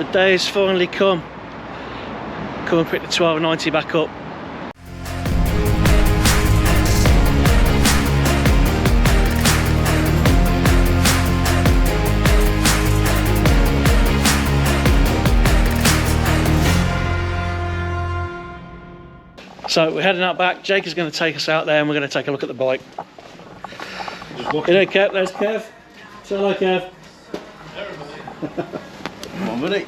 The day has finally come. Come and pick the 1290 back up. So we're heading out back. Jake is going to take us out there and we're going to take a look at the bike. You know, Kev, there's Kev. Say hello, Kev. Come on, buddy.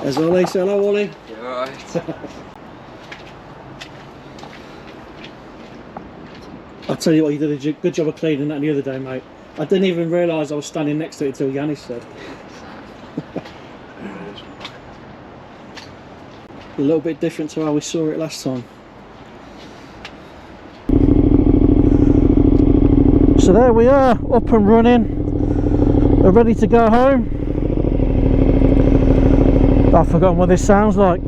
There's Ollie. Say hello, Ollie. You alright? I'll tell you what, you did a good job of cleaning that the other day, mate. I didn't even realise I was standing next to it until Yannis said. A little bit different to how we saw it last time. So there we are, up and running. We're ready to go home. I've forgotten what this sounds like.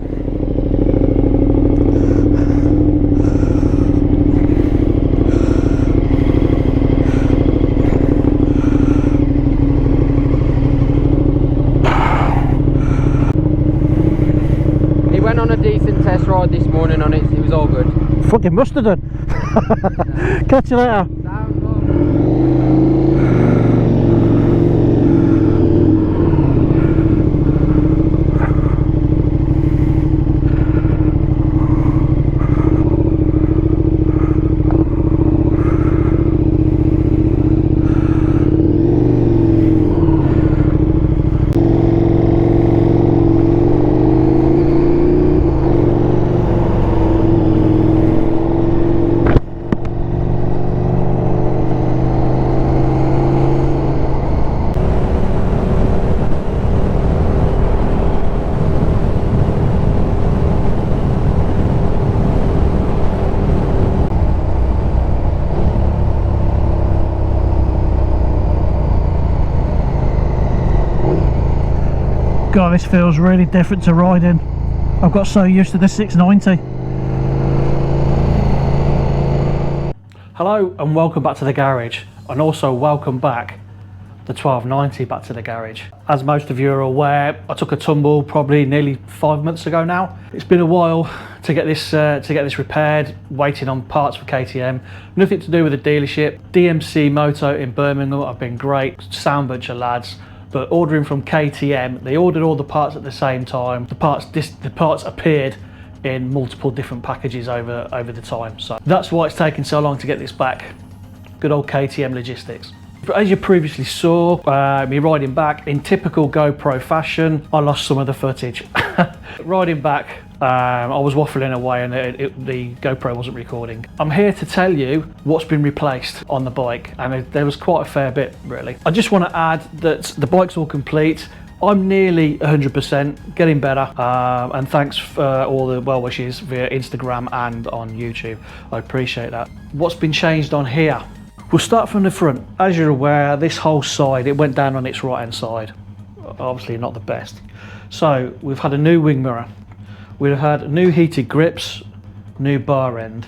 He went on a decent test ride this morning on it, it was all good. Fucking must have done. Catch you later. God, this feels really different to riding. I've got so used to the 690. Hello and welcome back to the garage, and also welcome back the 1290 back to the garage. As most of you are aware, I took a tumble probably nearly 5 months ago now. It's been a while to get this repaired, waiting on parts for KTM. Nothing to do with the dealership. DMC Moto in Birmingham have been great, sound bunch of lads. But ordering from KTM, they ordered all the parts at the same time. The parts appeared in multiple different packages over the time. So that's why it's taken so long to get this back. Good old KTM logistics. But as you previously saw, me riding back in typical GoPro fashion, I lost some of the footage. Riding back, I was waffling away and the GoPro wasn't recording. I'm here to tell you what's been replaced on the bike, and there was quite a fair bit really. I just want to add that the bike's all complete. I'm nearly 100%, getting better, and thanks for all the well wishes via Instagram and on YouTube. I appreciate that. What's been changed on here? We'll start from the front. As you're aware, this whole side, it went down on its right hand side. Obviously not the best. So we've had a new wing mirror. We've had new heated grips, new bar end.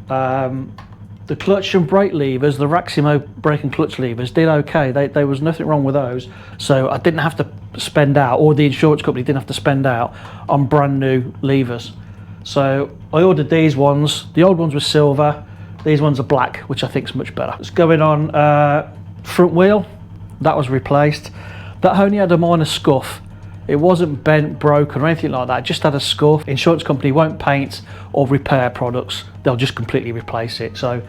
The clutch and brake levers, the Raximo brake and clutch levers did okay. There was nothing wrong with those. So I didn't have to spend out, or the insurance company didn't have to spend out on brand new levers. So I ordered these ones. The old ones were silver. These ones are black, which I think is much better. It's going on front wheel. That was replaced. That only had a minor scuff. It wasn't bent, broken or anything like that. It just had a scuff. Insurance company won't paint or repair products. They'll just completely replace it. So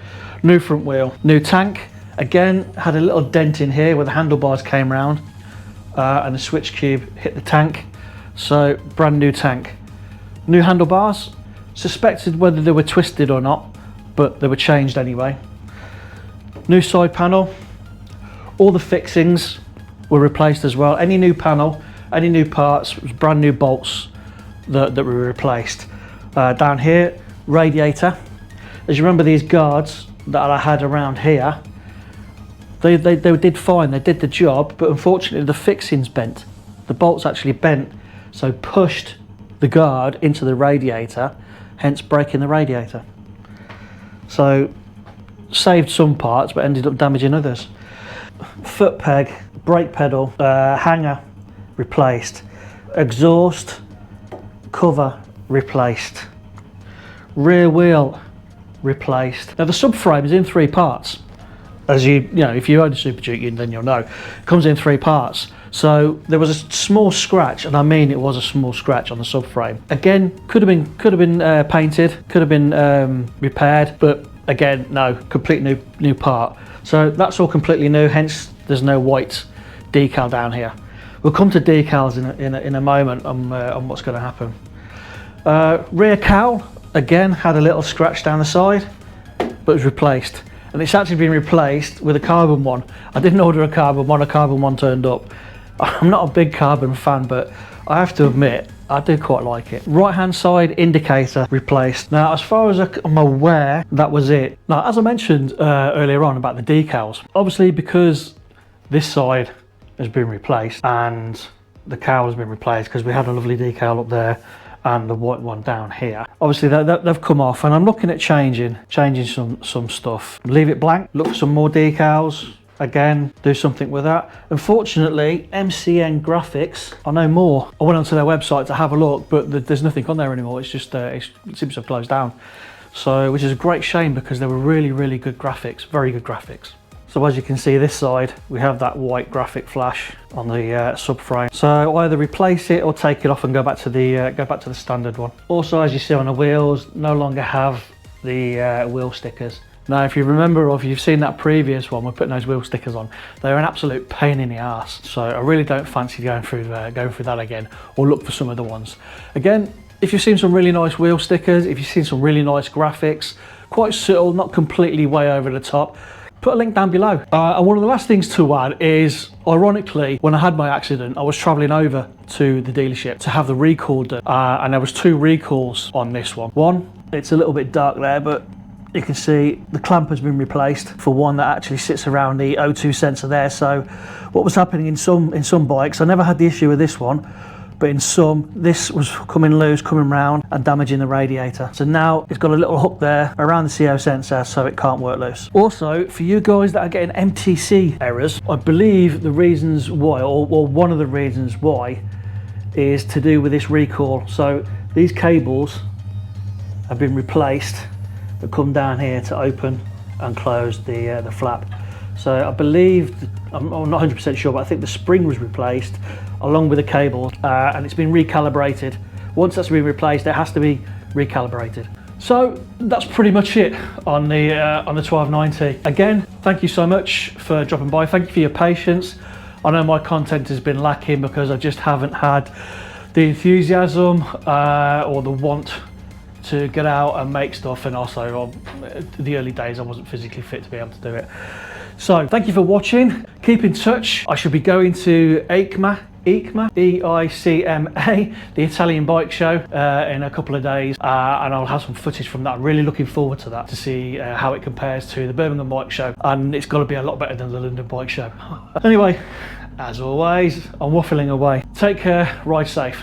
new front wheel, new tank. Again, had a little dent in here where the handlebars came round and the switch cube hit the tank. So brand new tank. New handlebars. Suspected whether they were twisted or not, but they were changed anyway. New side panel. All the fixings were replaced as well. Any new panel, any new parts, brand new bolts that were replaced. Down here, radiator. As you remember, these guards that I had around here, they did fine, they did the job, but unfortunately the fixings bent. The bolts actually bent, so pushed the guard into the radiator, hence breaking the radiator. So saved some parts but ended up damaging others. foot peg, brake pedal, hanger replaced, exhaust cover replaced, rear wheel replaced. Now the subframe is in 3 parts. As you know, if you own a Superduke, then you'll know. It comes in 3 parts. So there was a small scratch, and I mean it was a small scratch on the subframe. Again, could have been painted, could have been repaired, but again, no, complete new part. So that's all completely new. Hence, there's no white decal down here. We'll come to decals in a moment on what's going to happen. Rear cowl again had a little scratch down the side, but was replaced. And it's actually been replaced with a carbon one. I didn't order a carbon one turned up. I'm not a big carbon fan, but I have to admit, I do quite like it. Right hand side indicator replaced. Now, as far as I'm aware, that was it. Now, as I mentioned earlier on about the decals, obviously because this side has been replaced and the cowl has been replaced, because we had a lovely decal up there and the white one down here. Obviously they've come off, and I'm looking at changing some stuff. Leave it blank, look for some more decals, again, do something with that. Unfortunately, MCN Graphics, I know more. I went onto their website to have a look, but there's nothing on there anymore. It's just, it seems to have closed down. So, which is a great shame, because they were really good graphics, very good graphics. So as you can see, this side, we have that white graphic flash on the subframe. So either replace it or take it off and go back to the standard one. Also, as you see on the wheels, no longer have the wheel stickers. Now, if you remember, or if you've seen that previous one, we're putting those wheel stickers on. They're an absolute pain in the arse. So I really don't fancy going through that again, or look for some other ones. Again, if you've seen some really nice wheel stickers, if you've seen some really nice graphics, quite subtle, not completely way over the top, put a link down below. And one of the last things to add is, ironically, when I had my accident, I was traveling over to the dealership to have the recall done. And there was 2 recalls on this one. One, it's a little bit dark there, but you can see the clamp has been replaced for one that actually sits around the O2 sensor there. So what was happening in some bikes, I never had the issue with this one, but in some, this was coming loose, coming round and damaging the radiator. So now it's got a little hook there around the CO sensor, so it can't work loose. Also, for you guys that are getting MTC errors, I believe the reasons why, or one of the reasons why, is to do with this recall. So these cables have been replaced that come down here to open and close the flap. So I believe, I'm not 100% sure, but I think the spring was replaced along with the cable, and it's been recalibrated. Once that's been replaced, it has to be recalibrated. So that's pretty much it on the 1290. Again, thank you so much for dropping by. Thank you for your patience. I know my content has been lacking because I just haven't had the enthusiasm or the want to get out and make stuff, and also the early days I wasn't physically fit to be able to do it. So thank you for watching. Keep in touch. I should be going to EICMA, E-I-C-M-A, the Italian bike show in a couple of days, and I'll have some footage from that. I'm really looking forward to that, to see how it compares to the Birmingham bike show, and it's got to be a lot better than the London bike show. Anyway, as always, I'm waffling away. Take care, ride safe.